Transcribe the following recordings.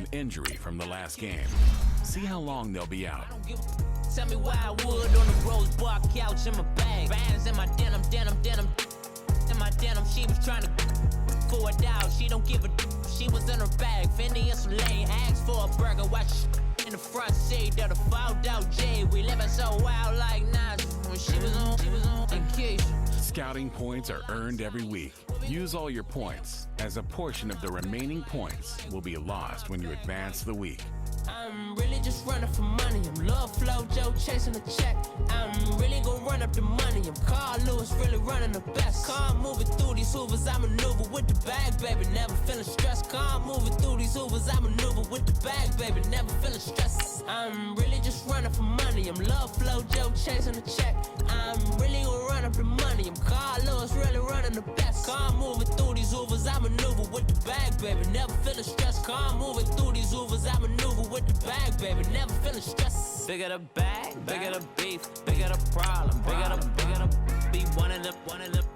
an injury from the last game. See how long they'll be out. Tell me why I would on the rose bar couch in my bag. Bands in my denim. In my denim, she was trying to for it out. She don't give a she was in her bag. Fendi and some lane hags for a burger. Watch in the front seat of the fouled out J. We living so wild like Nas. When she was on vacation. Scouting points are earned every week. Use all your points, as a portion of the remaining points will be lost when you advance the week. I'm really just running for money. I'm Love Flow Joe chasing the check. I'm really gonna run up the money. I'm Carl Lewis, really running the best. Car moving through these hoovers, I maneuver with the bag, baby. Never feeling stressed. Car moving through these hoovers, I maneuver with the bag, baby. Never feeling stressed. I'm really just running for money. I'm Love Flow Joe chasing the check. I'm really gonna run up the money. I'm Carl Lewis, really running the best. Car moving through these hoovers, I maneuver with the bag, baby. Never feeling stressed. Car moving through these hoovers, I maneuver with the bag, baby. Never feeling stressed. Bigger the bag, bigger the beef, bigger the problem, bigger the be one of the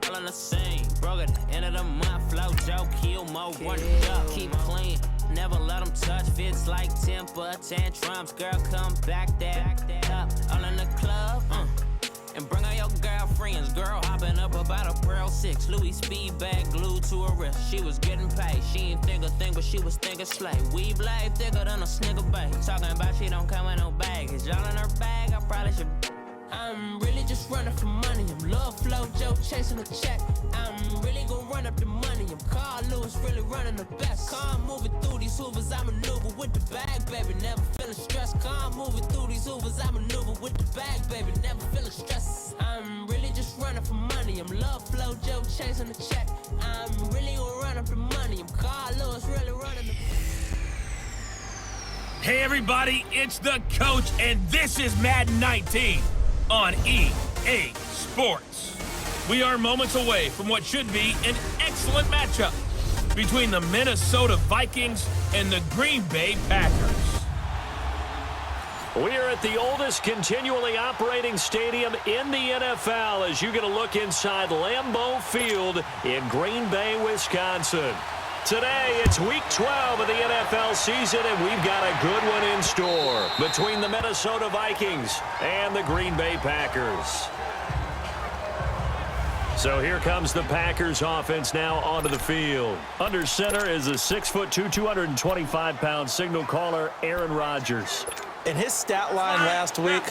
all in the same. Broke at the end of the month, flow Joe, kill mo, run it up, keep clean. Never let them touch, fits like temper tantrums. Girl, come back that up, all in the club, and bring all your girlfriends. Girl hopping up about a Pearl 6. Louis speed bag glued to her wrist. She was getting paid. She ain't think a thing, but she was thinking slay. We blade thicker than a snigger bag. Talking about she don't come with no baggage. Y'all in her bag, I probably should. I'm really just running for money. I'm Love Flow Joe chasing the check. I'm really gonna run up the money. I'm Carl Lewis, really running the best. Car moving through these hoovers, I maneuver with the bag, baby. Never feeling stressed. Car moving through these hoovers, I maneuver with the bag, baby. Never feeling stressed. I'm really just running for money. I'm Love Flow Joe chasing the check. I'm really gonna run up the money. I'm Carl Lewis, really running the. Hey everybody, it's the coach, and this is Madden 19 on EA Sports. We are moments away from what should be an excellent matchup between the Minnesota Vikings and the Green Bay Packers. We are at the oldest continually operating stadium in the NFL as you get a look inside Lambeau Field in Green Bay, Wisconsin. Today, it's Week 12 of the NFL season, and we've got a good one in store between the Minnesota Vikings and the Green Bay Packers. So here comes the Packers offense now onto the field. Under center is a 6'2", 225-pound signal caller, Aaron Rodgers. And his stat line last week,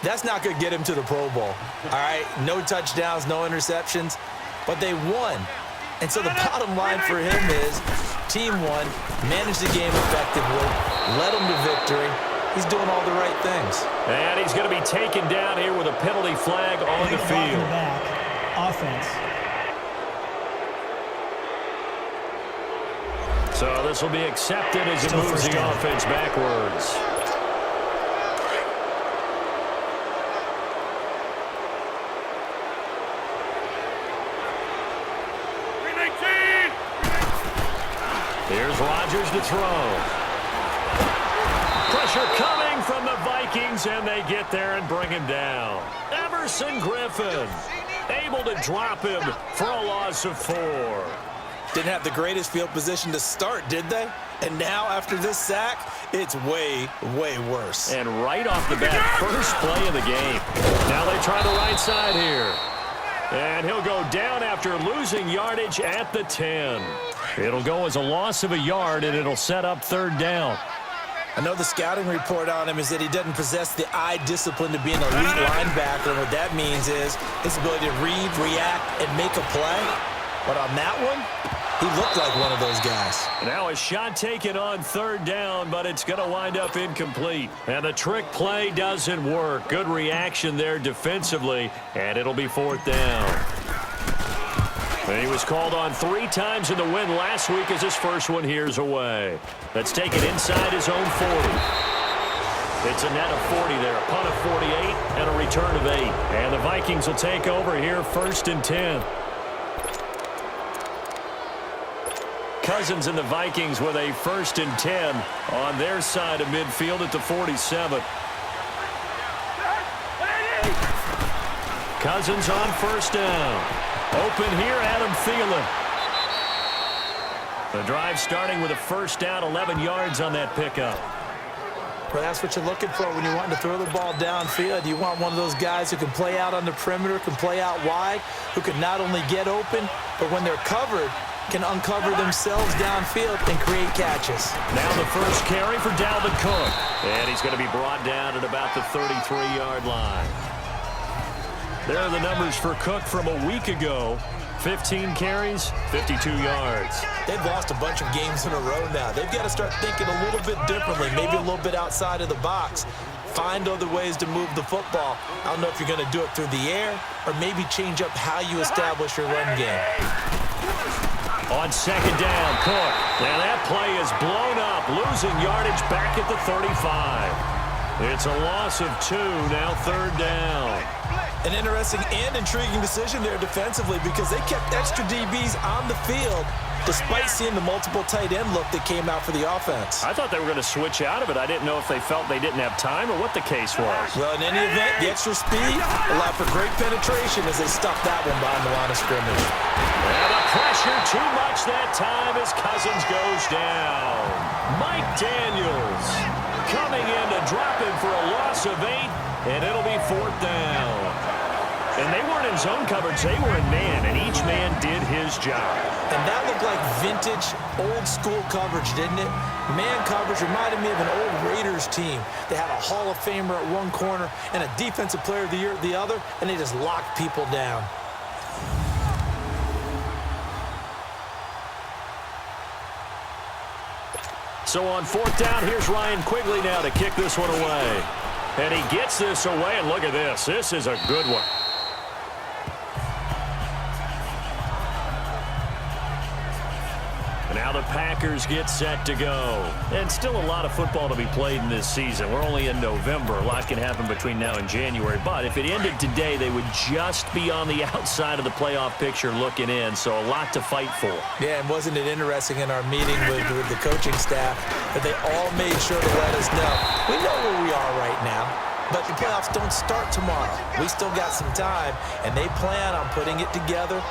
that's not going to get him to the Pro Bowl. All right, no touchdowns, no interceptions, but they won. And so the bottom line for him is team won, managed the game effectively, led them to victory. He's doing all the right things. And he's going to be taken down here with a penalty flag on the field. Offense. So this will be accepted as it moves the offense backwards. Here's Rodgers to throw. Pressure coming from the Vikings, and they get there and bring him down. Everson Griffin able to drop him for a loss of 4. Didn't have the greatest field position to start, did they? And now, after this sack, it's way, way worse. And right off the bat, first play of the game. Now they try the right side here. And he'll go down after losing yardage at the 10. It'll go as a loss of a yard, and it'll set up third down. I know the scouting report on him is that he doesn't possess the eye discipline to be an elite linebacker, and what that means is his ability to read, react, and make a play. But on that one, he looked like one of those guys. Now a shot taken on third down, but it's going to wind up incomplete. And the trick play doesn't work. Good reaction there defensively, and it'll be fourth down. And he was called on 3 times in the win last week as his first one here's away. Let's take it inside his own 40. It's a net of 40 there, a punt of 48, and a return of 8. And the Vikings will take over here first and 10. Cousins and the Vikings with a first and 10 on their side of midfield at the 47. Cousins on first down. Open here, Adam Thielen. The drive starting with a first down, 11 yards on that pickup. Well, that's what you're looking for when you want to throw the ball downfield. You want one of those guys who can play out on the perimeter, can play out wide, who can not only get open, but when they're covered, can uncover themselves downfield and create catches. Now the first carry for Dalvin Cook. And he's going to be brought down at about the 33-yard line. There are the numbers for Cook from a week ago. 15 carries, 52 yards. They've lost a bunch of games in a row now. They've got to start thinking a little bit differently, maybe a little bit outside of the box. Find other ways to move the football. I don't know if you're going to do it through the air or maybe change up how you establish your run game. On second down, Cook. And that play is blown up, losing yardage back at the 35. It's a loss of 2, now third down. An interesting and intriguing decision there defensively because they kept extra DBs on the field despite seeing the multiple tight end look that came out for the offense. I thought they were going to switch out of it. I didn't know if they felt they didn't have time or what the case was. Well, in any event, the extra speed allowed for great penetration as they stuffed that one behind the line of scrimmage. And the pressure too much that time as Cousins goes down. Mike Daniels coming in to drop him for a loss of 8, and it'll be fourth down. And they weren't in zone coverage, they were in man, and each man did his job. And that looked like vintage, old-school coverage, didn't it? Man coverage reminded me of an old Raiders team. They had a Hall of Famer at one corner and a Defensive Player of the Year at the other, and they just locked people down. So on fourth down, here's Ryan Quigley now to kick this one away. And he gets this away, and look at this. This is a good one. Now the Packers get set to go. And still a lot of football to be played in this season. We're only in November. A lot can happen between now and January. But if it ended today, they would just be on the outside of the playoff picture looking in. So a lot to fight for. Yeah, and wasn't it interesting in our meeting with the coaching staff that they all made sure to let us know. We know where we are right now, but the playoffs don't start tomorrow. We still got some time, and they plan on putting it together,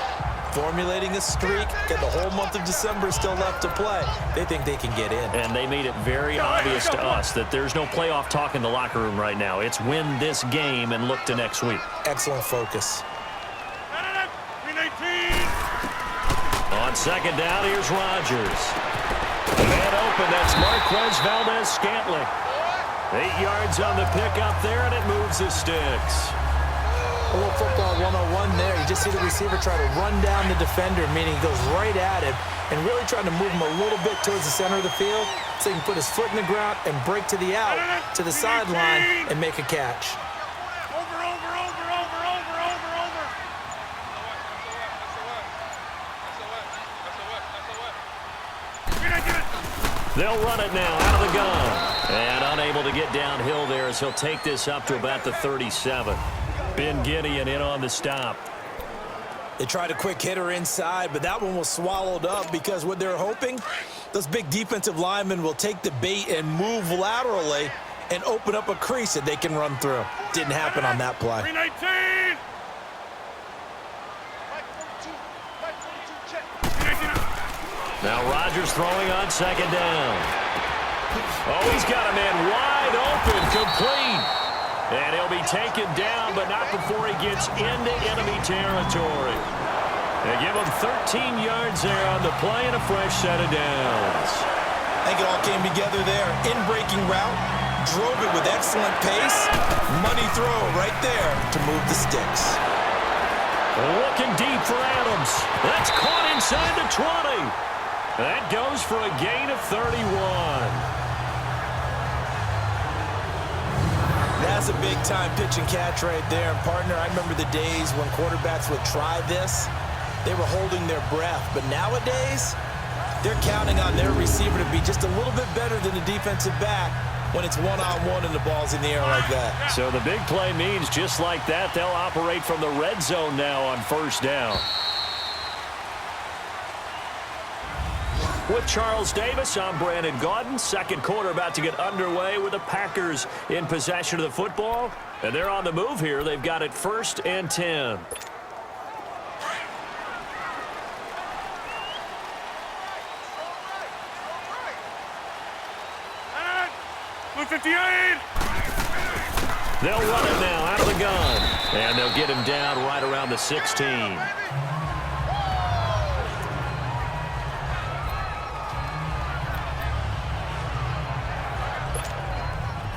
formulating a streak, got the whole month of December still left to play. They think they can get in. And they made it very obvious to us that there's no playoff talk in the locker room right now. It's win this game and look to next week. Excellent focus. On second down, here's Rodgers. Man open, that's Marquez Valdez-Scantling. 8 yards on the pickup there, and it moves the sticks. A little football 101 there. You just see the receiver try to run down the defender, meaning he goes right at him and really trying to move him a little bit towards the center of the field so he can put his foot in the ground and break to the out, to the sideline, and make a catch. They'll run it now out of the gun. And unable to get downhill there as he'll take this up to about the 37. Ben Gideon in on the stop. They tried a quick hitter inside, but that one was swallowed up because what they're hoping, those big defensive linemen will take the bait and move laterally and open up a crease that they can run through. Didn't happen on that play. 319! Now Rodgers throwing on second down. Oh, he's got a man wide open, complete. And he'll be taken down, but not before he gets into enemy territory. They give him 13 yards there on the play and a fresh set of downs. I think it all came together there. In-breaking route, drove it with excellent pace. Money throw right there to move the sticks. Looking deep for Adams. That's caught inside the 20. That goes for a gain of 31. That's a big-time pitch and catch right there. And, partner, I remember the days when quarterbacks would try this. They were holding their breath. But nowadays, they're counting on their receiver to be just a little bit better than the defensive back when it's one-on-one and the ball's in the air like that. So the big play means just like that, they'll operate from the red zone now on first down. With Charles Davis, I'm Brandon Gaudin. Second quarter about to get underway with the Packers in possession of the football. And they're on the move here. They've got it 1st and 10. 58. They'll run it now out of the gun. And they'll get him down right around the 16.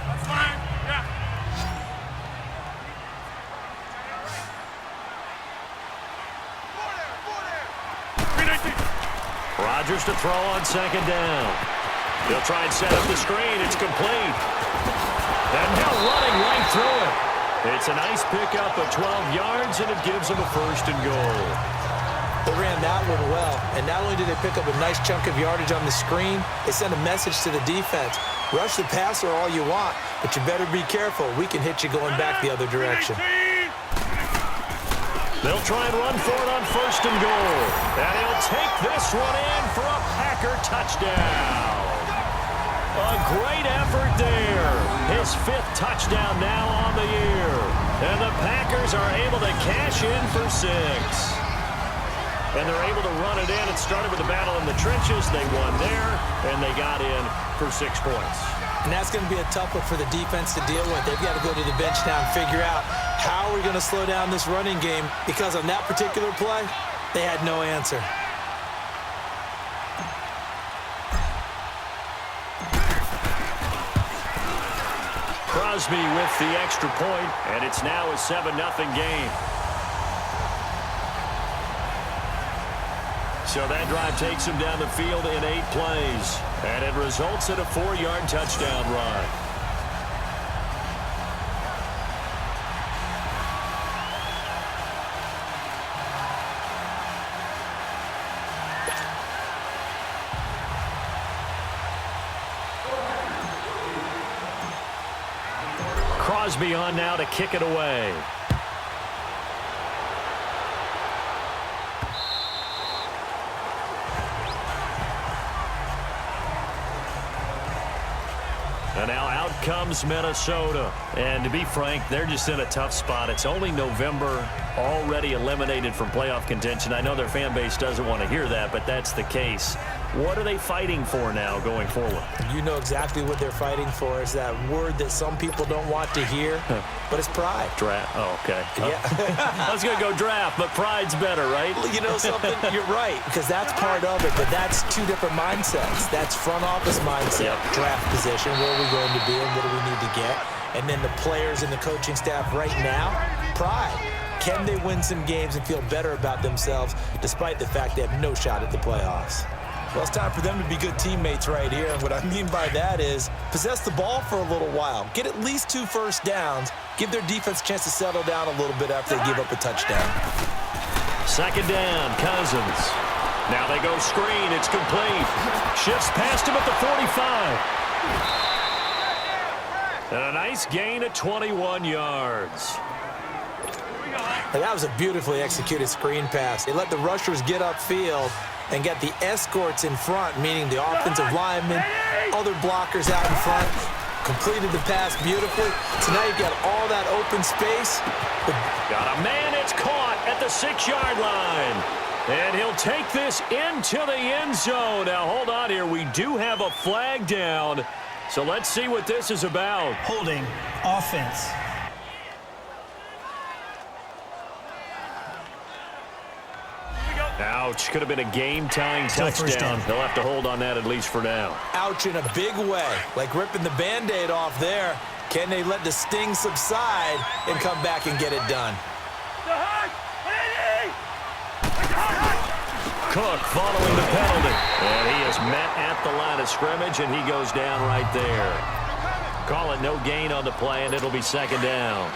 That's fine. Yeah. Rodgers to throw on second down. He'll try and set up the screen. It's complete. And now running right through it. It's a nice pickup of 12 yards, and it gives them a 1st and goal. They ran that one well, and not only did they pick up a nice chunk of yardage on the screen, they sent a message to the defense. Rush the passer all you want, but you better be careful. We can hit you going back the other direction. They'll try and run for it on 1st and goal. And he'll take this one in for a Packer touchdown. A great effort there. His 5th touchdown now on the year. And the Packers are able to cash in for 6. And they're able to run it in. It started with a battle in the trenches. They won there, and they got in for 6 points. And that's going to be a tough one for the defense to deal with. They've got to go to the bench now and figure out how we're going to slow down this running game, because on that particular play, they had no answer. Crosby with the extra point, and it's now a 7-0 game. So that drive takes him down the field in 8 plays, and it results in a 4-yard touchdown run. Crosby on now to kick it away. And now out comes Minnesota. And to be frank, they're just in a tough spot. It's only November, already eliminated from playoff contention. I know their fan base doesn't want to hear that, but that's the case. What are they fighting for now going forward? You know exactly what they're fighting for. Is that word that some people don't want to hear, but it's pride. Draft. Oh, okay. Yeah. I was going to go draft, but pride's better, right? You know something? You're right, because that's part of it, but that's 2 different mindsets. That's front office mindset, draft position, where are we going to be and what do we need to get? And then the players and the coaching staff right now, pride. Can they win some games and feel better about themselves despite the fact they have no shot at the playoffs? Well, it's time for them to be good teammates right here. And what I mean by that is possess the ball for a little while. Get at least 2 first downs. Give their defense a chance to settle down a little bit after they give up a touchdown. Second down, Cousins. Now they go screen. It's complete. Shifts past him at the 45. And a nice gain of 21 yards. And that was a beautifully executed screen pass. They let the rushers get upfield and get the escorts in front, meaning the offensive linemen, other blockers out in front, completed the pass beautifully. So now you've got all that open space. Got a man, it's caught at the 6-yard line. And he'll take this into the end zone. Now, hold on here. We do have a flag down. So let's see what this is about. Holding offense. Ouch. Could have been a game-tying touchdown. They'll have to hold on that at least for now. Ouch in a big way. Like ripping the Band-Aid off there. Can they let the sting subside and come back and get it done? Cook following the penalty. And he is met at the line of scrimmage, and he goes down right there. Call it no gain on the play, and it'll be second down.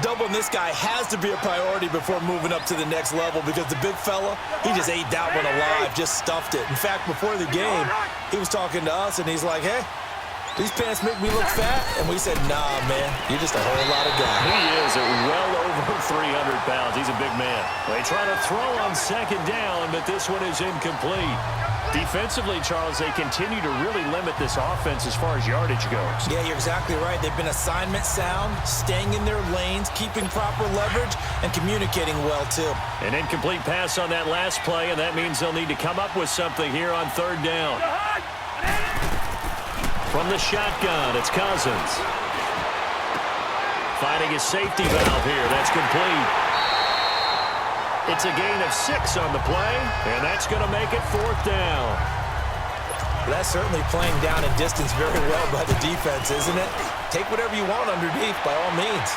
Doubling this guy has to be a priority before moving up to the next level, because the big fella, he just ate that one alive, just stuffed it. In fact, before the game, he was talking to us, and he's like, hey, these pants make me look fat. And we said, nah, man, you're just a whole lot of guy. He is at well over 300 pounds. He's a big man. They try to throw on second down, but this one is incomplete. Defensively, Charles, they continue to really limit this offense as far as yardage goes. Yeah, you're exactly right. They've been assignment sound, staying in their lanes, keeping proper leverage, and communicating well, too. An incomplete pass on that last play, and that means they'll need to come up with something here on third down. From the shotgun, it's Cousins. Finding his safety valve here. That's complete. It's a gain of 6 on the play, and that's going to make it 4th down. That's certainly playing down a distance very well by the defense, isn't it? Take whatever you want underneath, by all means.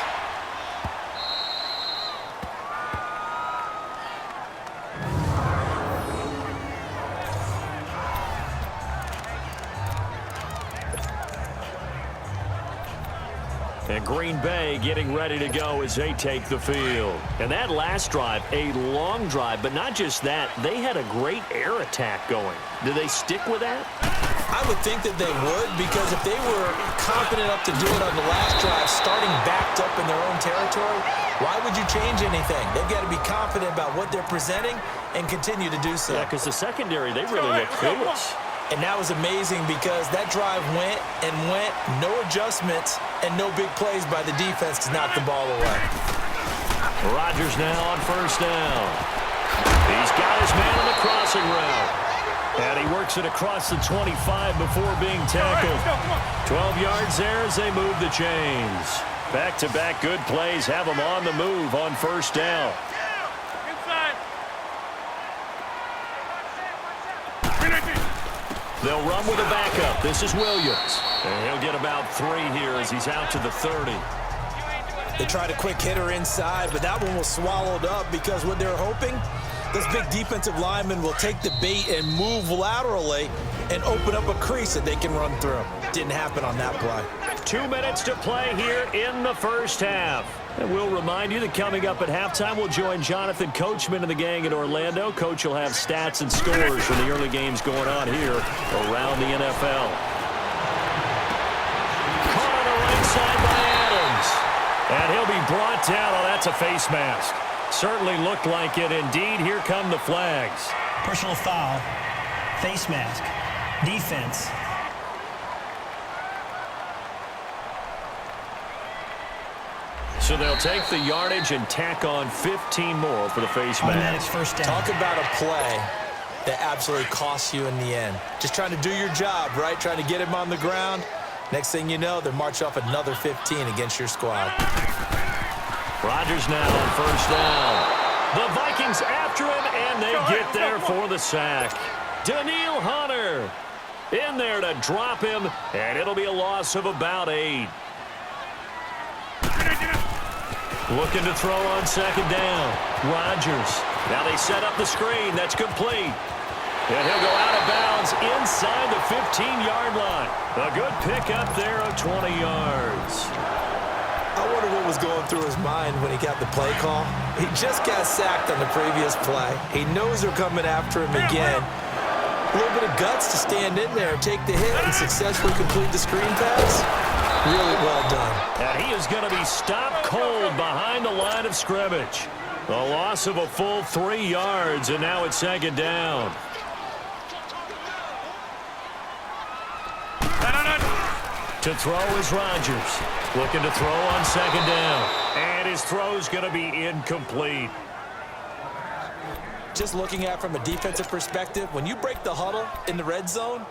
And Green Bay getting ready to go as they take the field. And that last drive, a long drive, but not just that, they had a great air attack going. Do they stick with that? I would think that they would, because if they were confident enough to do it on the last drive, starting backed up in their own territory, why would you change anything? They've got to be confident about what they're presenting and continue to do so. Yeah, because the secondary, they really look clueless. And that was amazing because that drive went and went, no adjustments and no big plays by the defense to knock the ball away. Rodgers now on 1st down. He's got his man on the crossing route. And he works it across the 25 before being tackled. 12 yards there as they move the chains. Back-to-back good plays have them on the move on 1st down. They'll run with a backup. This is Williams. And he'll get about 3 here as he's out to the 30. They tried a quick hitter inside, but that one was swallowed up because what they're hoping, those big defensive linemen will take the bait and move laterally and open up a crease that they can run through. Didn't happen on that play. 2 minutes to play here in the 1st half. And we'll remind you that coming up at halftime, we'll join Jonathan Coachman and the gang in Orlando. Coach will have stats and scores from the early games going on here around the NFL. Caught on the right side by Adams. And he'll be brought down. Oh, that's a face mask. Certainly looked like it. Indeed, here come the flags. Personal foul, face mask, defense. So they'll take the yardage and tack on 15 more for the face Automatic mask. 1st down. Talk about a play that absolutely costs you in the end. Just trying to do your job, right? Trying to get him on the ground. Next thing you know, they march off another 15 against your squad. Rodgers now on 1st down. The Vikings after him, and they get there for the sack. Daniil Hunter in there to drop him, and it'll be a loss of about 8. Looking to throw on 2nd down. Rodgers. Now they set up the screen. That's complete. And he'll go out of bounds inside the 15-yard line. A good pickup there of 20 yards. I wonder what was going through his mind when he got the play call. He just got sacked on the previous play. He knows they're coming after him again. A little bit of guts to stand in there and take the hit and successfully complete the screen pass. Really well done. And he is going to be stopped cold behind the line of scrimmage. A loss of a full 3 yards, and now it's 2nd down. To throw is Rodgers. Looking to throw on 2nd down. And his throw's going to be incomplete. Just looking at it from a defensive perspective, when you break the huddle in the red zone,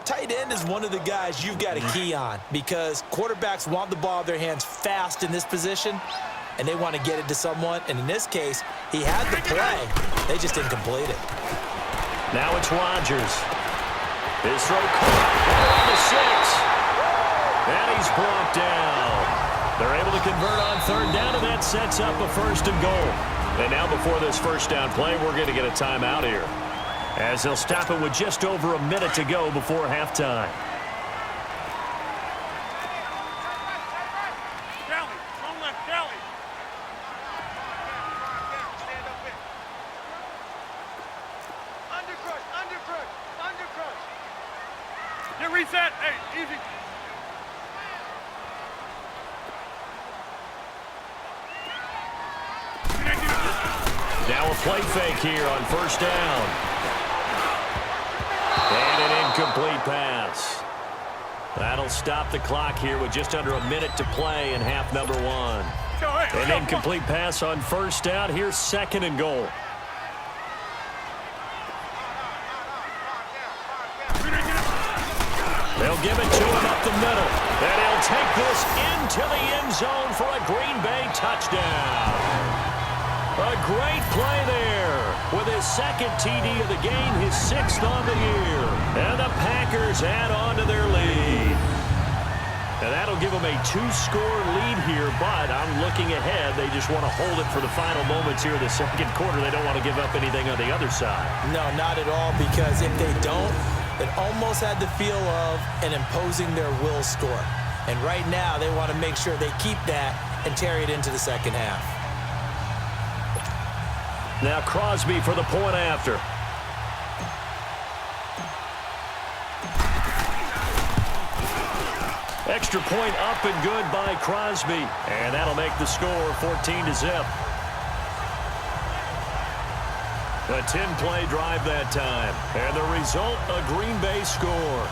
tight end is one of the guys you've got to key on because quarterbacks want the ball in their hands fast in this position, and they want to get it to someone. And in this case, he had the play. They just didn't complete it. Now it's Rodgers. His throw caught around the 6. And he's brought down. They're able to convert on 3rd down, and that sets up a 1st and goal. And now before this 1st down play, we're going to get a timeout here, as they'll stop it with just over a minute to go before halftime. Get reset. Hey, easy. Now a play fake here on 1st down. And an incomplete pass. That'll stop the clock here with just under a minute to play in half number 1. An incomplete pass on 1st down. Here's 2nd and goal. They'll give it to him up the middle. And he'll take this into the end zone for a Green Bay touchdown. A great play there with his second TD of the game, his 6th on the year. And the Packers add on to their lead. And that'll give them a 2-score lead here, but I'm looking ahead. They just want to hold it for the final moments here of the second quarter. They don't want to give up anything on the other side. No, not at all, because if they don't, it almost had the feel of an imposing their will score. And right now, they want to make sure they keep that and carry it into the second half. Now Crosby for the point after. Extra point up and good by Crosby. And that'll make the score 14-0. A 10-play drive that time. And the result, a Green Bay score.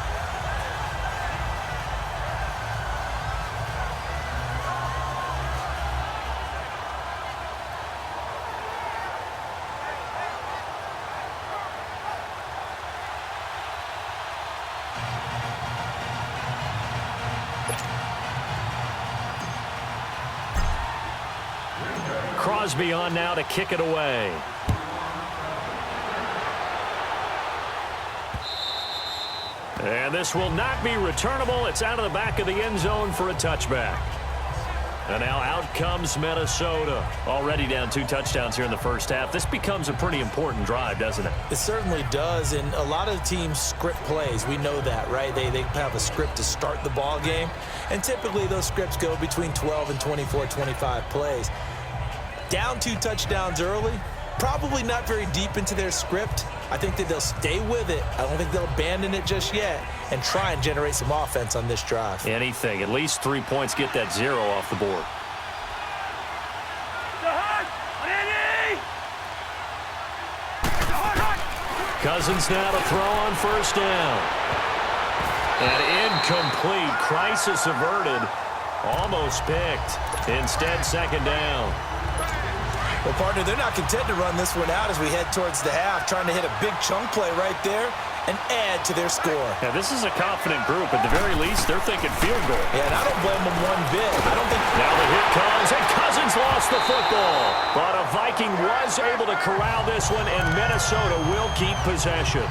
Crosby on now to kick it away. And this will not be returnable. It's out of the back of the end zone for a touchback. And now out comes Minnesota. Already down 2 touchdowns here in the first half. This becomes a pretty important drive, doesn't it? It certainly does, and a lot of teams script plays. We know that, right? They have a script to start the ball game, and typically those scripts go between 12 and 24, 25 plays. Down 2 touchdowns early, probably not very deep into their script. I think that they'll stay with it. I don't think they'll abandon it just yet and try and generate some offense on this drive. Anything. At least 3 points, get that 0 off the board. Cousins now to throw on first down. And incomplete. Crisis averted. Almost picked. Instead, second down. Well, partner, they're not content to run this one out as we head towards the half, trying to hit a big chunk play right there and add to their score. Yeah, this is a confident group. At the very least, they're thinking field goal. Yeah, and I don't blame them one bit. I don't think... Now the hit comes, and Cousins lost the football. But a Viking was able to corral this one, and Minnesota will keep possession.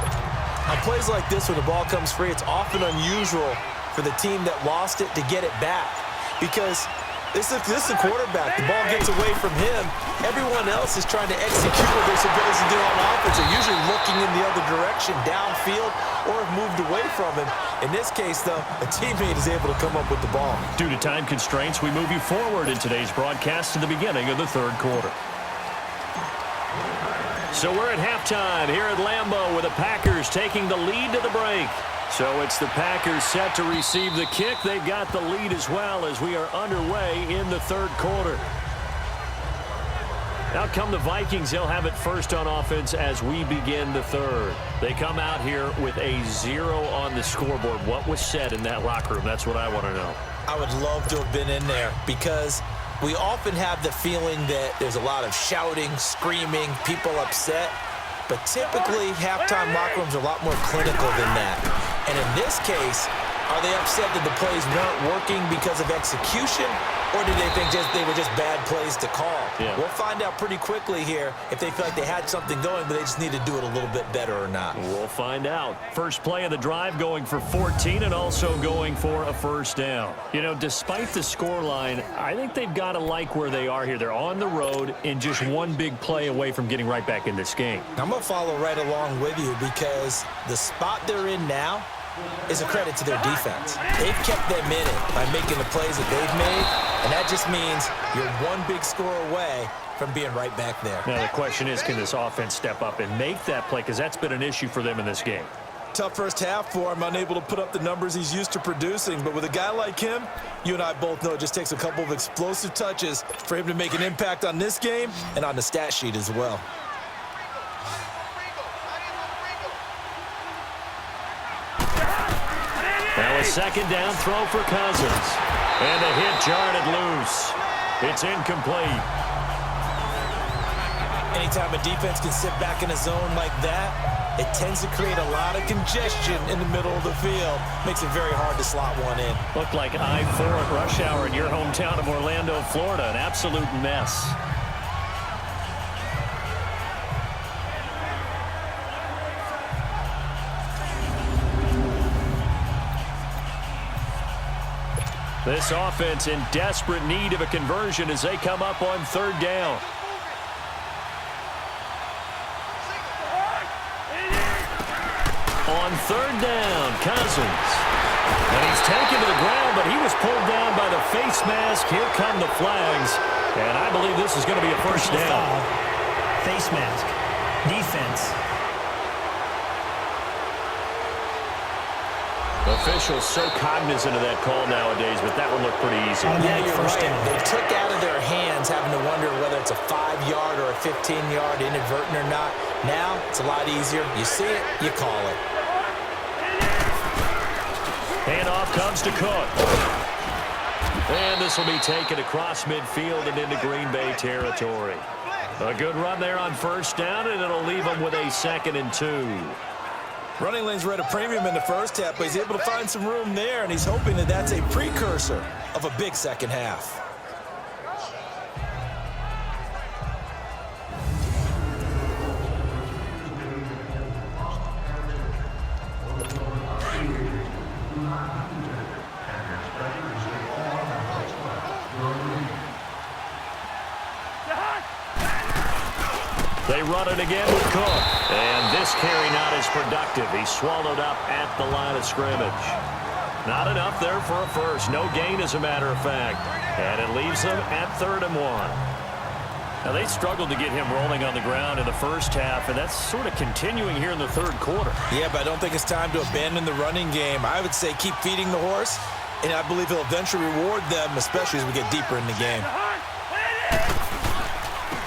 On plays like this, when the ball comes free, it's often unusual for the team that lost it to get it back, because this is the quarterback. The ball gets away from him. Everyone else is trying to execute what they're supposed to do on offense. They're usually looking in the other direction, downfield, or have moved away from him. In this case, though, a teammate is able to come up with the ball. Due to time constraints, we move you forward in today's broadcast to the beginning of the third quarter. So we're at halftime here at Lambeau with the Packers taking the lead to the break. So it's the Packers set to receive the kick. They've got the lead as well as we are underway in the third quarter. Out come the Vikings. They'll have it first on offense as we begin the third. They come out here with a 0 on the scoreboard. What was said in that locker room? That's what I want to know. I would love to have been in there, because we often have the feeling that there's a lot of shouting, screaming, people upset. But typically, halftime locker rooms are a lot more clinical than that. And in this case, are they upset that the plays weren't working because of execution, or did they think they were just bad plays to call? Yeah. We'll find out pretty quickly here if they feel like they had something going, but they just need to do it a little bit better or not. We'll find out. First play of the drive going for 14 and also going for a first down. You know, despite the scoreline, I think they've got to like where they are here. They're on the road and just one big play away from getting right back in this game. I'm going to follow right along with you, because the spot they're in now is a credit to their defense. They've kept them in it by making the plays that they've made, and that just means you're one big score away from being right back there. Now the question is, can this offense step up and make that play, because that's been an issue for them in this game. Tough first half for him, unable to put up the numbers he's used to producing, but with a guy like him, you and I both know it just takes a couple of explosive touches for him to make an impact on this game and on the stat sheet as well. Now a second down throw for Cousins. And the hit jarred it loose. It's incomplete. Anytime a defense can sit back in a zone like that, it tends to create a lot of congestion in the middle of the field. Makes it very hard to slot one in. Looked like I-4 at rush hour in your hometown of Orlando, Florida. An absolute mess. This offense in desperate need of a conversion as they come up on third down. On third down, Cousins. And he's taken to the ground, but he was pulled down by the face mask. Here come the flags. And I believe this is going to be a first down. Foul. Face mask. Defense. Officials so cognizant of that call nowadays, but that one looked pretty easy. Yeah, you're right. They took out of their hands having to wonder whether it's a 5-yard or a 15-yard inadvertent or not. Now, it's a lot easier. You see it, you call it. Handoff comes to Cook. And this will be taken across midfield and into Green Bay territory. A good run there on first down, and it'll leave them with a 2nd and 2. Running lanes were at a premium in the first half, but he's able to find some room there, and he's hoping that that's a precursor of a big second half. They run it again with Cook. And this carry not as productive. He's swallowed up at the line of scrimmage. Not enough there for a first. No gain, as a matter of fact. And it leaves them at 3rd and 1. Now, they struggled to get him rolling on the ground in the first half, and that's sort of continuing here in the third quarter. Yeah, but I don't think it's time to abandon the running game. I would say keep feeding the horse, and I believe he'll eventually reward them, especially as we get deeper in the game.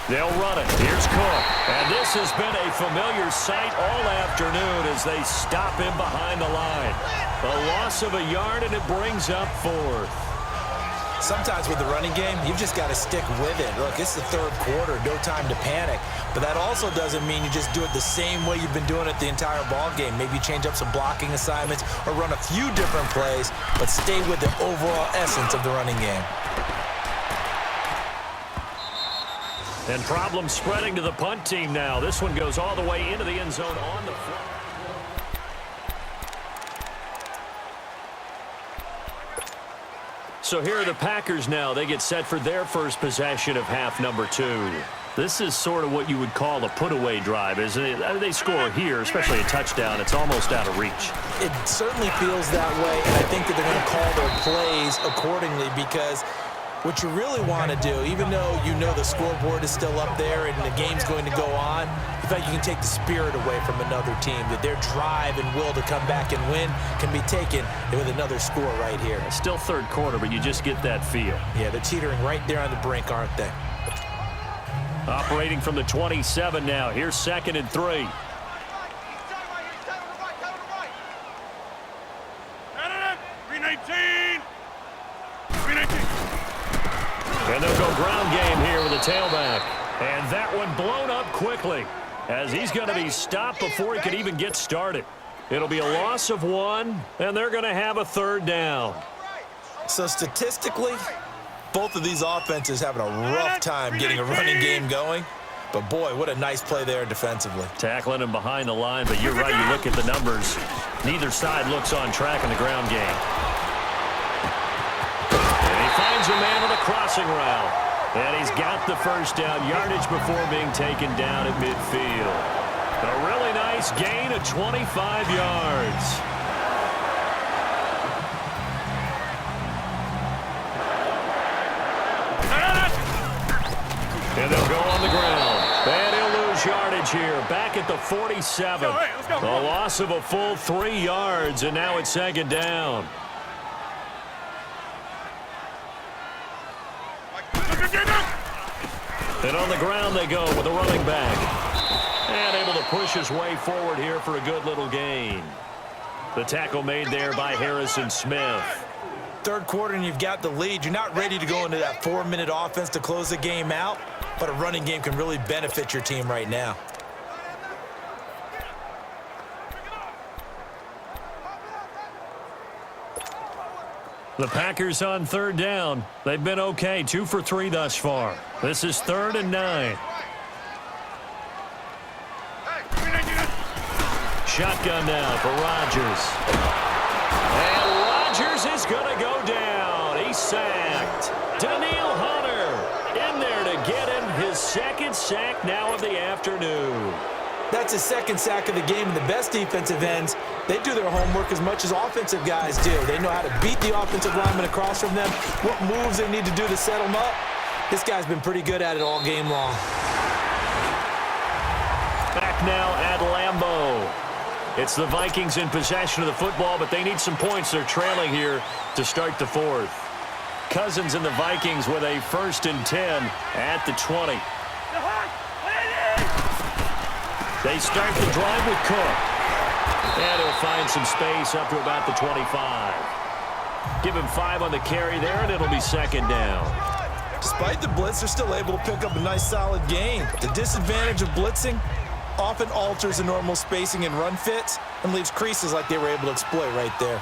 They'll run it. Here's Cook. And this has been a familiar sight all afternoon as they stop him behind the line. A loss of a yard, and it brings up 4th. Sometimes with the running game, you've just got to stick with it. Look, it's the third quarter, no time to panic. But that also doesn't mean you just do it the same way you've been doing it the entire ball game. Maybe you change up some blocking assignments or run a few different plays, but stay with the overall essence of the running game. And problems spreading to the punt team now. This one goes all the way into the end zone on the front. So here are the Packers now. They get set for their first possession of half number 2. This is sort of what you would call a put-away drive, isn't it? They score here, especially a touchdown. It's almost out of reach. It certainly feels that way, and I think that they're going to call their plays accordingly because what you really want to do, even though you know the scoreboard is still up there and the game's going to go on, in fact, you can take the spirit away from another team, that their drive and will to come back and win can be taken with another score right here. Still third quarter, but you just get that feel. Yeah, they're teetering right there on the brink, aren't they? Operating from the 27 now. Here's 2nd and 3. And they'll go ground game here with a tailback. And that one blown up quickly as he's going to be stopped before he could even get started. It'll be a loss of 1, and they're going to have a 3rd down. So statistically, both of these offenses having a rough time getting a running game going. But, boy, what a nice play there defensively. Tackling him behind the line, but you're right. You look at the numbers. Neither side looks on track in the ground game. Finds a man on a crossing route. And he's got the first down yardage before being taken down at midfield. A really nice gain of 25 yards. And they'll go on the ground. And he'll lose yardage here. Back at the 47. A loss of a full 3 yards, and now it's 2nd down. And on the ground they go with a running back. And able to push his way forward here for a good little gain. The tackle made there by Harrison Smith. Third quarter and you've got the lead. You're not ready to go into that 4-minute offense to close the game out. but a running game can really benefit your team right now. The Packers on third down. They've been okay, 2 for 3 thus far. This is 3rd and 9. Shotgun now for Rodgers. And Rodgers is going to go down. He's sacked. Danielle Hunter in there to get him his 2nd sack now of the afternoon. That's his 2nd sack of the game, and the best defensive ends, they do their homework as much as offensive guys do. They know how to beat the offensive lineman across from them, what moves they need to do to set them up. This guy's been pretty good at it all game long. Back now at Lambeau. It's the Vikings in possession of the football, but they need some points. They're trailing here to start the 4th. Cousins and the Vikings with a 1st and 10 at the 20. They start the drive with Cook. And he'll find some space up to about the 25. Give him 5 on the carry there, and it'll be 2nd down. Despite the blitz, they're still able to pick up a nice, solid gain. The disadvantage of blitzing often alters the normal spacing and run fits and leaves creases like they were able to exploit right there.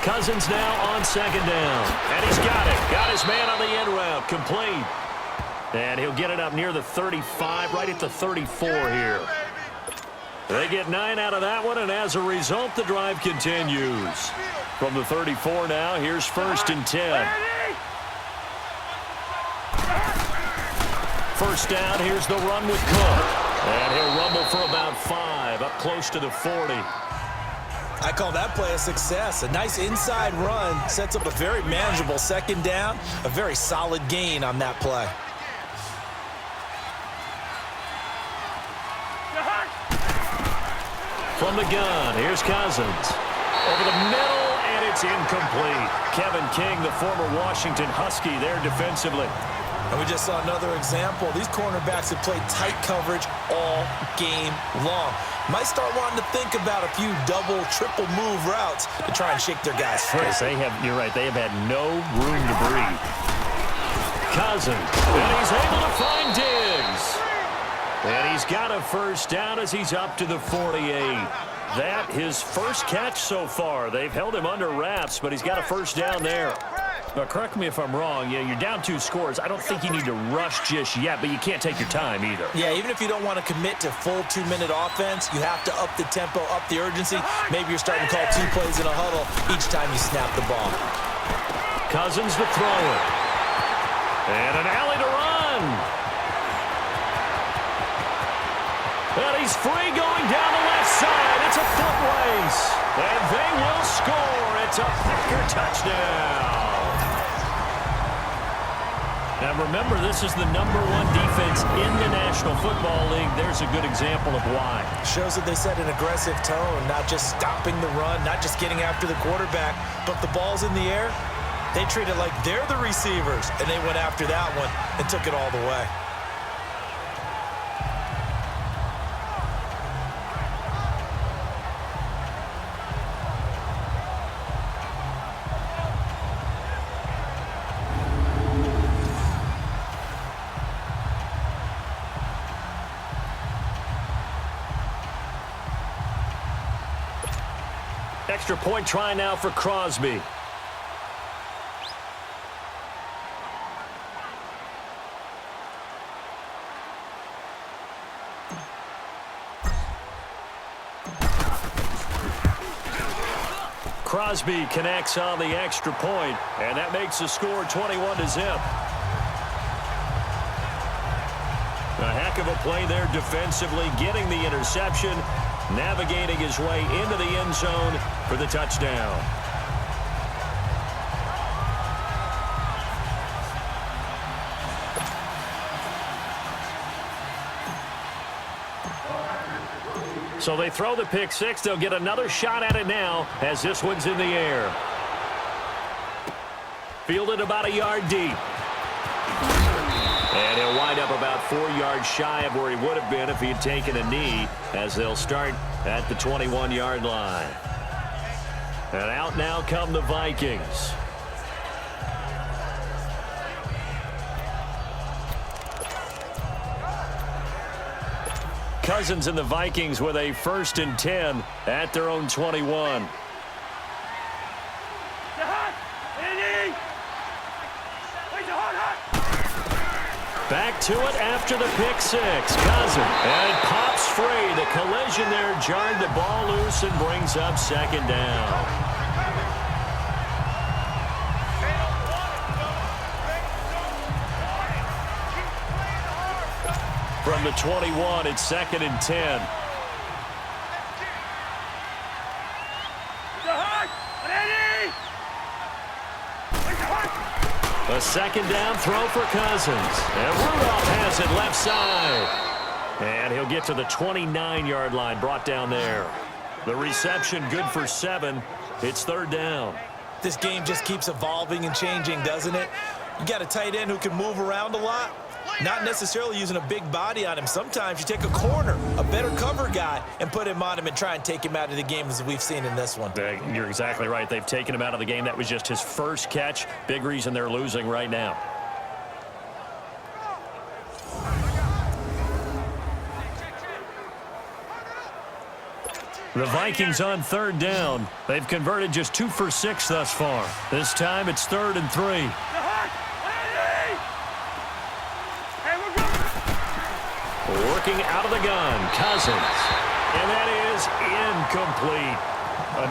Cousins now on 2nd down. And he's got it. Got his man on the end route. Complete. And he'll get it up near the 35, right at the 34 here. They get 9 out of that one, and as a result, the drive continues. From the 34 now, here's 1st and 10. 1st down, here's the run with Cook. And he'll rumble for about 5, up close to the 40. I call that play a success. A nice inside run sets up a very manageable 2nd down, a very solid gain on that play. From the gun, here's Cousins. Over the middle, and it's incomplete. Kevin King, the former Washington Husky, there defensively. And we just saw another example. These cornerbacks have played tight coverage all game long. Might start wanting to think about a few double, triple move routes to try and shake their guys free. Yes, you're right, they have had no room to breathe. Cousins, and he's able to find Diggs. And he's got a 1st down as he's up to the 48. That his 1st catch so far. They've held him under wraps, but he's got a 1st down there. Now, correct me if I'm wrong. Yeah, you're down 2 scores. I don't think you need to rush just yet, but you can't take your time either. Yeah, even if you don't want to commit to full 2-minute offense, you have to up the tempo, up the urgency. Maybe you're starting to call 2 plays in a huddle each time you snap the ball. Cousins to throw it. And an alley to run. And he's free going down the left side. It's a foot race. And they will score. It's a Packer touchdown. Now remember, this is the #1 defense in the National Football League. There's a good example of why. Shows that they set an aggressive tone, not just stopping the run, not just getting after the quarterback, but the ball's in the air. They treat it like they're the receivers, and they went after that one and took it all the way. Extra point try now for Crosby. Crosby connects on the extra point, and that makes the score 21-0. A heck of a play there defensively, getting the interception, navigating his way into the end zone for the touchdown. So they throw the pick six. They'll get another shot at it now as this one's in the air. Fielded about a yard deep. And he'll wind up about 4 yards shy of where he would have been if he had taken a knee, as they'll start at the 21-yard line. And out now come the Vikings. Cousins and the Vikings with a 1st and 10 at their own 21. Back to it after the pick six. Cousins. And it pops free. The collision there jarred the ball loose and brings up 2nd down. From the 21, it's 2nd and 10. A 2nd down throw for Cousins. And Rudolph has it left side. And he'll get to the 29-yard line, brought down there. The reception good for 7. It's 3rd down. This game just keeps evolving and changing, doesn't it? You got a tight end who can move around a lot. Not necessarily using a big body on him. Sometimes you take a corner, a better cover guy, and put him on him and try and take him out of the game, as we've seen in this one. You're exactly right. They've taken him out of the game. That was just his first catch. Big reason they're losing right now. The Vikings on 3rd down. They've converted just 2 for 6 thus far. This time it's 3rd and 3. Working out of the gun, Cousins. And that is incomplete.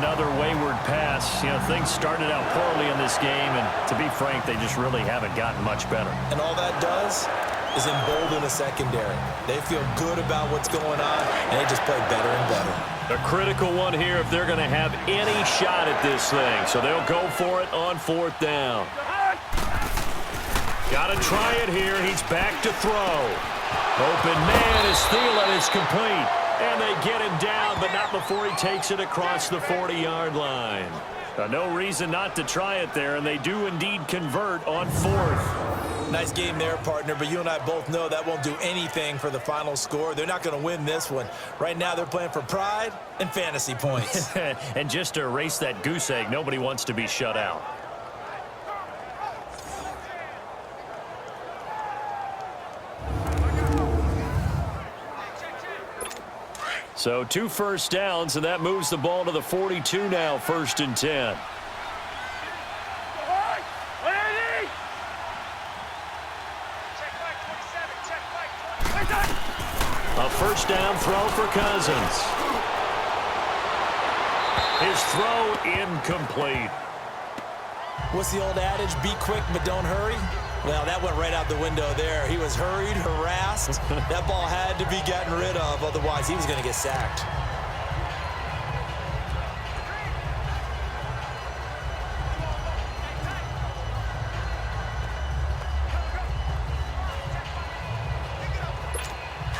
Another wayward pass. You know, things started out poorly in this game, and to be frank, they just really haven't gotten much better. And all that does is embolden the secondary. They feel good about what's going on, and they just play better and better. A critical one here if they're going to have any shot at this thing. So they'll go for it on 4th down. Got to try it here. He's back to throw. Open man is Thielen. It's complete. And they get him down, but not before he takes it across the 40-yard line. No reason not to try it there, and they do indeed convert on 4th. Nice game there, partner, but you and I both know that won't do anything for the final score. They're not going to win this one. Right now, they're playing for pride and fantasy points. And just to erase that goose egg, nobody wants to be shut out. So 2 first downs, and that moves the ball to the 42 now, 1st and 10. A 1st down throw for Cousins. His throw incomplete. What's the old adage? Be quick, but don't hurry. Well, that went right out the window there. He was hurried, harassed. That ball had to be gotten rid of, otherwise he was going to get sacked.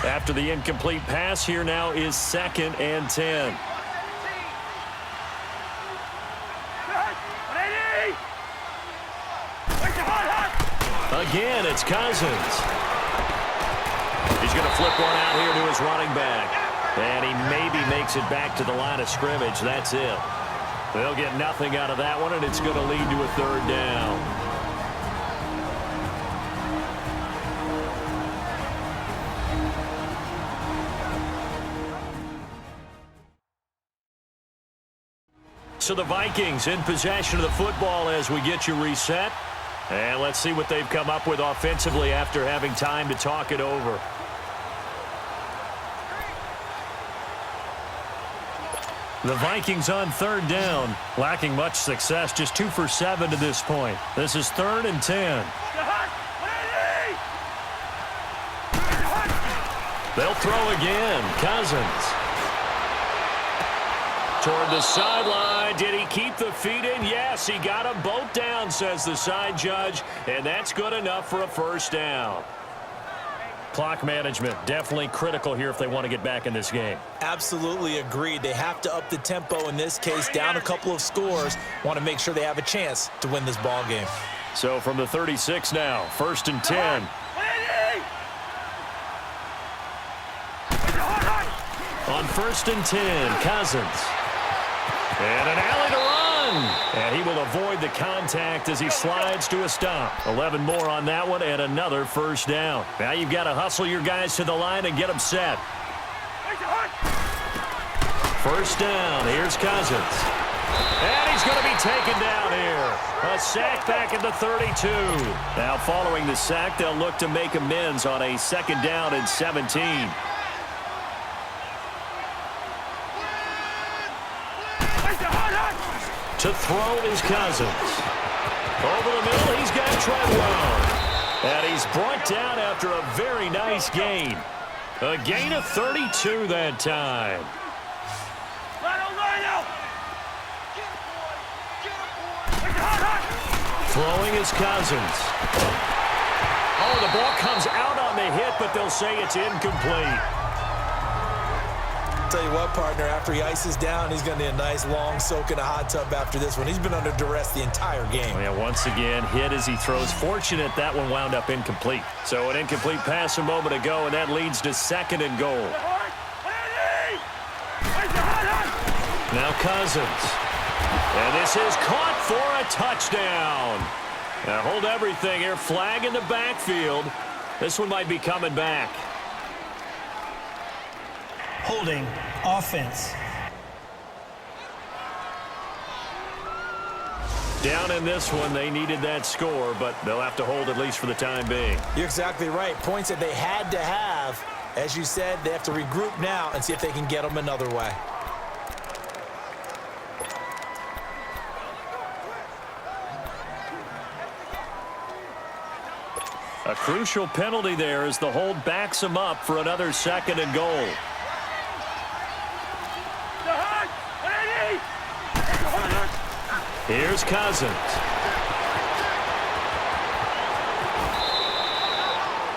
After the incomplete pass, here now is 2nd and 10. Again, it's Cousins. He's going to flip one out here to his running back. And he maybe makes it back to the line of scrimmage. That's it. They'll get nothing out of that one, and it's going to lead to a 3rd down. So the Vikings in possession of the football as we get you reset. And let's see what they've come up with offensively after having time to talk it over. The Vikings on 3rd down, lacking much success, just 2 for 7 to this point. This is 3rd and 10. They'll throw again. Cousins. Toward the sideline. Did he keep the feet in? Yes, he got them both down, says the side judge, and that's good enough for a 1st down. Clock management, definitely critical here if they want to get back in this game. Absolutely agreed. They have to up the tempo in this case, down a couple of scores. Want to make sure they have a chance to win this ball game. So from the 36 now, 1st and 10. On 1st and 10, Cousins. And an alley to run. And he will avoid the contact as he slides to a stop. 11 more on that one and another 1st down. Now you've got to hustle your guys to the line and get them set. First down. Here's Cousins. And he's going to be taken down here. A sack back at the 32. Now following the sack, they'll look to make amends on a 2nd down and 17. To throw is Cousins. Over the middle, he's got Treadwell. And he's brought down after a very nice gain. A gain of 32 that time. Throwing is Cousins. Oh, the ball comes out on the hit, but they'll say it's incomplete. Tell you what, partner, after he ices down, he's going to need a nice long soak in a hot tub after this one. He's been under duress the entire game. Yeah, once again, hit as he throws. Fortunate that one wound up incomplete. So an incomplete pass a moment ago, and that leads to 2nd and goal. Now Cousins. And this is caught for a touchdown. Now hold everything here. Flag in the backfield. This one might be coming back. Holding offense. Down in this one, they needed that score, but they'll have to hold at least for the time being. You're exactly right. Points that they had to have. As you said, they have to regroup now and see if they can get them another way. A crucial penalty there as the hold backs him up for another 2nd and goal. Here's Cousins.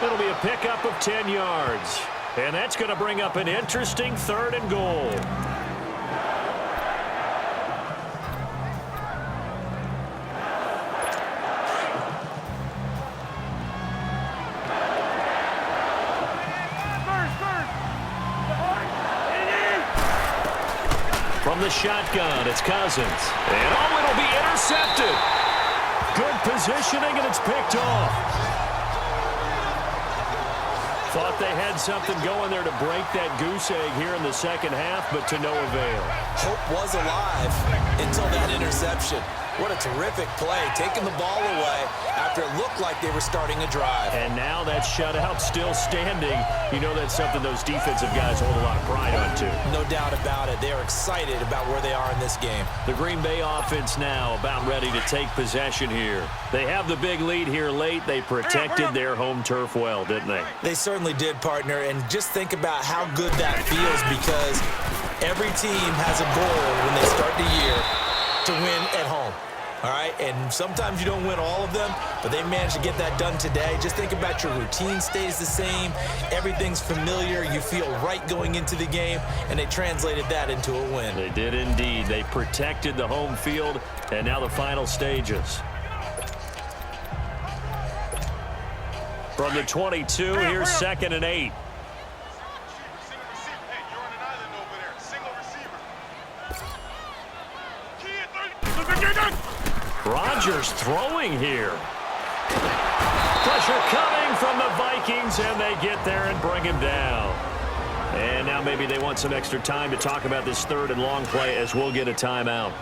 It'll be a pickup of 10 yards. And that's going to bring up an interesting 3rd and goal. From the shotgun, it's Cousins. And oh, it'll be intercepted. Good positioning, and it's picked off. Thought they had something going there to break that goose egg here in the 2nd half, but to no avail. Hope was alive until that interception. What a terrific play, taking the ball away after it looked like they were starting a drive. And now that shutout still standing. You know that's something those defensive guys hold a lot of pride on, too. No doubt about it. They are excited about where they are in this game. The Green Bay offense now about ready to take possession here. They have the big lead here late. They protected their home turf well, didn't they? They certainly did, partner. And just think about how good that feels, because every team has a goal when they start the year to win at home. All right, and sometimes you don't win all of them, but they managed to get that done today. Just think about your routine stays the same. Everything's familiar. You feel right going into the game, and they translated that into a win. They did indeed. They protected the home field, and now the final stages. From the 22, here's 2nd and 8. Rodgers throwing here. Pressure coming from the Vikings, and they get there and bring him down. And now maybe they want some extra time to talk about this 3rd and long play, as we'll get a timeout.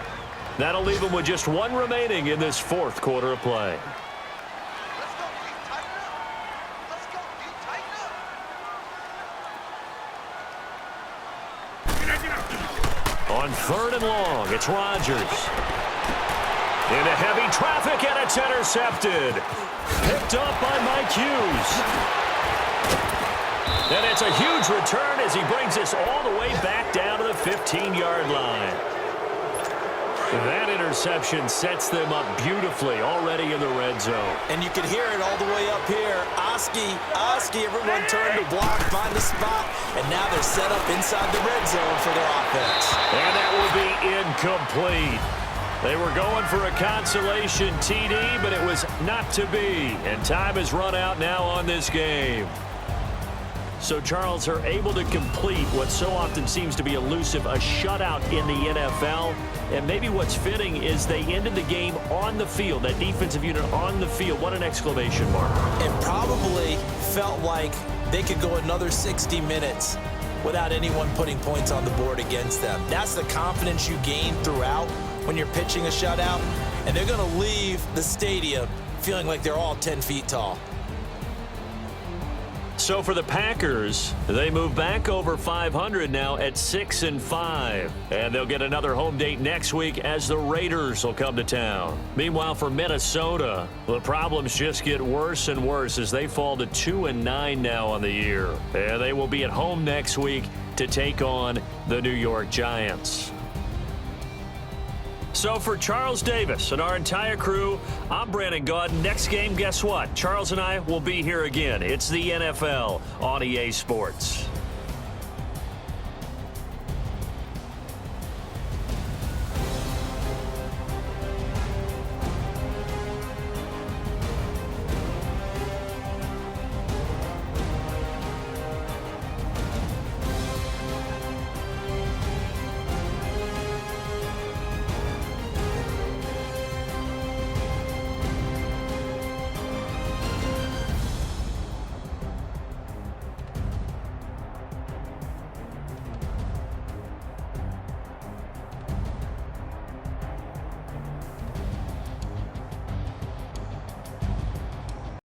That'll leave them with just 1 remaining in this 4th quarter of play. On 3rd and long, it's Rodgers. Into heavy traffic, and it's intercepted. Picked up by Mike Hughes. And it's a huge return as he brings us all the way back down to the 15-yard line. That interception sets them up beautifully already in the red zone. And you can hear it all the way up here. Oski, everyone turned to block, find a spot, and now they're set up inside the red zone for their offense. And that will be incomplete. They were going for a consolation TD, but it was not to be. And time has run out now on this game. So Charles are able to complete what so often seems to be elusive, a shutout in the NFL. And maybe what's fitting is they ended the game on the field, that defensive unit on the field. What an exclamation mark. It probably felt like they could go another 60 minutes without anyone putting points on the board against them. That's the confidence you gain throughout when you're pitching a shutout, and they're going to leave the stadium feeling like they're all 10 feet tall. So for the Packers, they move back over 500 now at 6-5. And they'll get another home date next week as the Raiders will come to town. Meanwhile, for Minnesota, the problems just get worse and worse as they fall to 2-9 now on the year. And they will be at home next week to take on the New York Giants. So for Charles Davis and our entire crew, I'm Brandon Gaudin. Next game, guess what? Charles and I will be here again. It's the NFL on EA Sports.